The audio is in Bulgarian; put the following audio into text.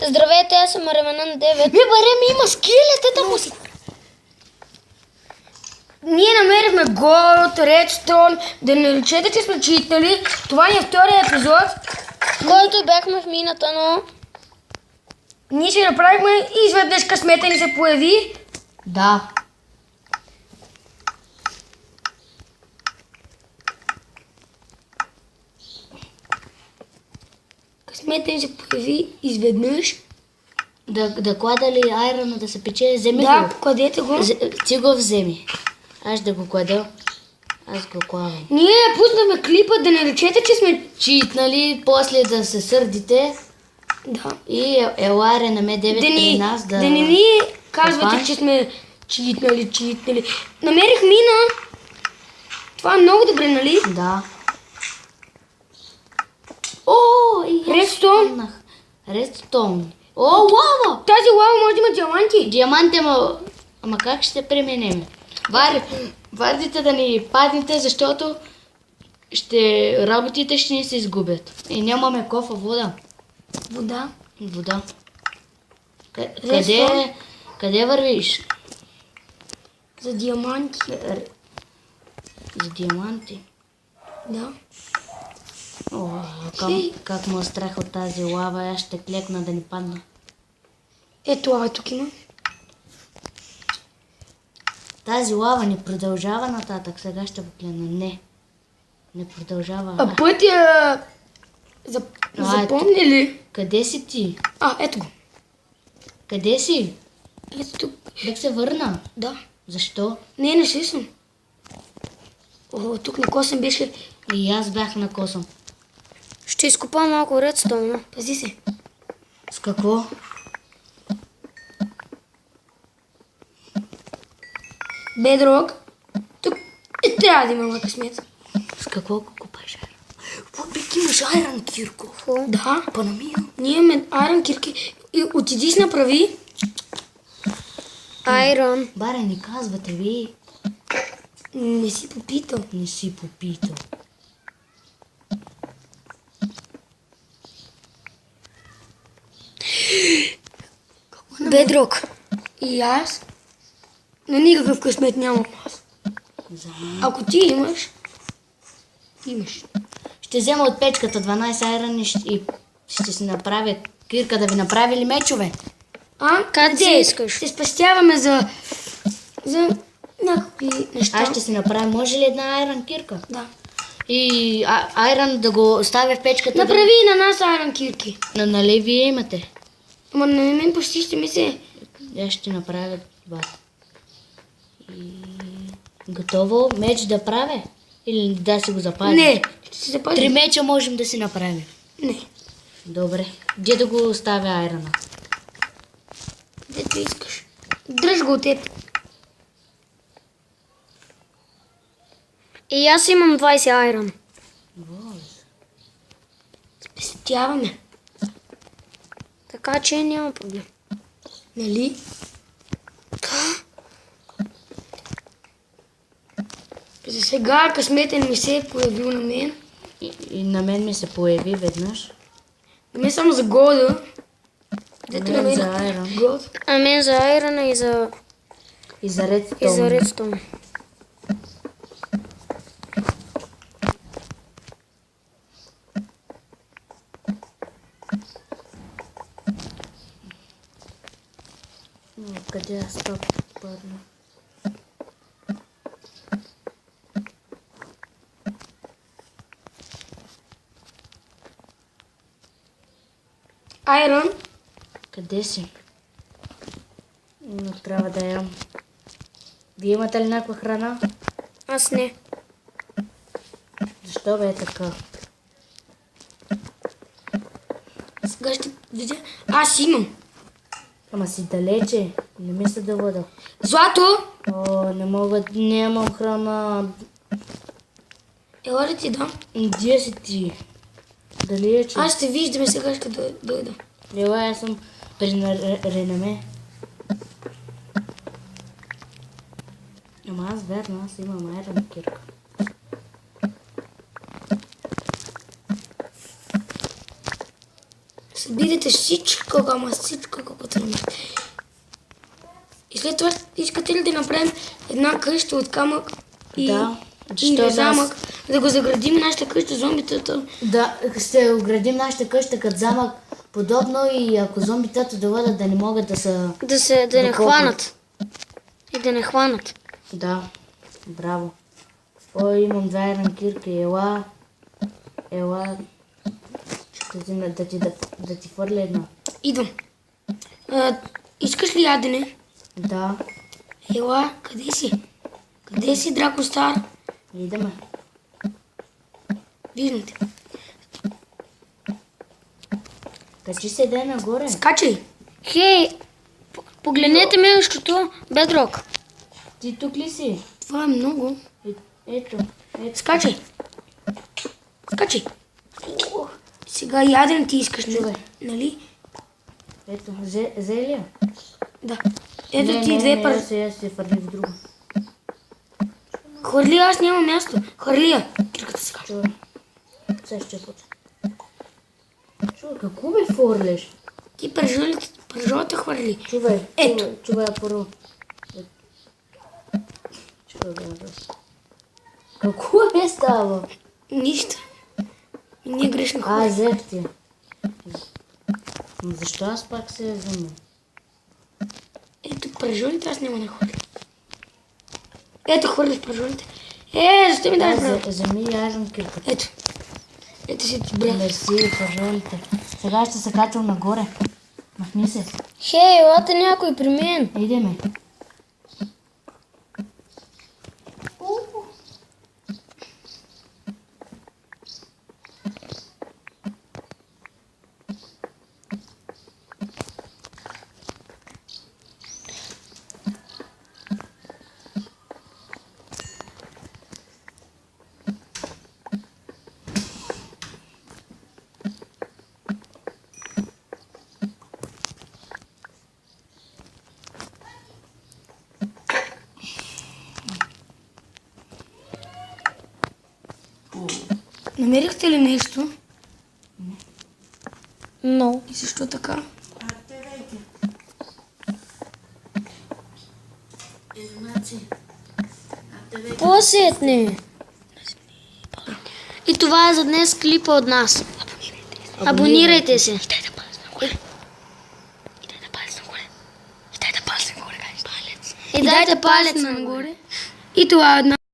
Здравейте, аз съм Ременан 9. Не барем, има скелетата му си. Ние намерихме голд, редстоун. Да не речете, че сме читали. Това ни е втория епизод. Който бяхме в мината, но... Ние си направихме и изведнъж късмета ни се появи. Да. Късмета ни се появи изведнъж. Да клада ли айрона да се пече? Вземи Да, го. кладете го. Ти го вземи. Аз да го клада. Аз го кладам. Ние пуснахме клипа, да не речете, че сме... Читнали, после да се сърдите. Да. И еларе на ме 9 при нас да не ни казвате, Капан. че сме читнали. Намерих мина. Това е много добре, нали? Да. О, и аз Редстоун. спомнах. Редстоун. О, лава! Тази лава може да има диаманти. Диаманти, ама как ще преминем? Вардите да ни паднете, защото работите ще ни се изгубят. И нямаме кофа вода. Вода. Вода. Редстоун. Къде вървиш? За диаманти. За диаманти. Да. О, как му е страх от тази лава, аз ще клекна да ни падна. Ето лава тук има. Тази лава не продължава нататък, сега ще го клена. Не продължава. А пътя... Запомни ли? Къде си ти? Ето го. Къде си? Ето тук. Да се върна. Да. Защо? Не си съм. О, тук на косъм беше... И аз бях на косъм. Ще изкопа малко редстоун. Пази се. С какво? Бедрог. Тук трябва да има късмет. С какво го купаш? Въпреки имаш айрон, Кирко. Да. Панамия. Ние имаме айрон кирки. И отиди си направи. Айрон. Баре, не казвате ви. Не си попитал. Не си попитал. Бедрог. И аз. Но никакъв късмет нямам аз. За мен. Ако ти имаш. Имаш. Ще взема от печката 12 айрон и ще си направя Кирка да ви направи ли мечове. Как си искаш? Ще спестяваме за някакви неща. Аз ще си направя, може ли една айрон Кирка? Да. И айрон да го оставя в печката. Направи и на нас айрон кирки. Нали вие имате? Ама на мен почти ще ми се... Аз ще направя това. И... Готово меч да правя? Или да си го запазим? Не, ще се запази. 3 меча можем да си направим. Не. Добре. Где да го оставя айрона? Дето искаш. Дръж го от теб. И аз имам 20 айрон. Спестяваме. Така че няма проблем. Нали? За сега късметен ми се е появил на мен. И на мен ми се появи веднъж. На мен само за голда. Дето на мен За айрон. голд. А мен за айрона и за И за редстоун. и за редстоун. Къде е стоп? Падна. Айрон. Къде си? Но трябва да ям. Вие имате ли някаква храна? Аз не. Защо бе е така? Сега ще видя. Аз имам. Ама си далече. Не мисля да вода. Злато. О, не мога, нямам храна. Ела ли ти дам? Где си ти? Дали е че? Аз ще виждаме сега ще дойда. Ела, аз съм при Рене. Ама аз верно, аз имам айрон Кирка. Събирате всичко, ама всичко, колкото намерите. И след това искате ли да направим една къща от камък и, Да, и защо замък, да го заградим нашата къща, зомбитата? Да, ще оградим нашата къща като замък, подобно и ако зомбитата доведат да не могат да са... Да не доколкото- хванат. И да не хванат. Да, браво. Ой, имам 2 айрон кирки, ела, ще взема да ти фърля една. Идвам. Искаш ли ядене? Да, Ела, къде си? Къде си, Драко Стар? идеме. Виждам те. Качи се дай нагоре. Скачай. Хей, погледнете милищото, Бедрок. Ти тук ли си? Това е много. Ето. Скачай. Скачай. Сега ядене ти искаш, Чувай. нали? Ето, зелия? Да. Ето ти две пар. Аз се фърли в друго. Хвърли, аз няма място. Хвърли я. Кирката се качва. Чувай. Сега ще почна. Чувай, какво ме фърлиш? Ти пържолата хвърли. Чувай, Ето. чувай първо. Чувай, бе. Какво е става? Нищо. Ние грешно хвърли. Взех ти. Но защо аз пак се взема? Ето пържолите аз няма да хвърля. Ето хвърли в пържолите. Защо ми даш брат? Вземи айрон кирката. Ето. Ето си ти брат. Мерси, пържолите. Сега ще се качвам нагоре. Махни се. Хей, елате някой при мен. Идеме. Намерихте ли нещо? Но. И защо така? Посетне. И това е за днес клипа от нас. Абонирайте се. И дай да палец нагоре. И дайте палец нагоре. И дайте палец нагоре. И това е една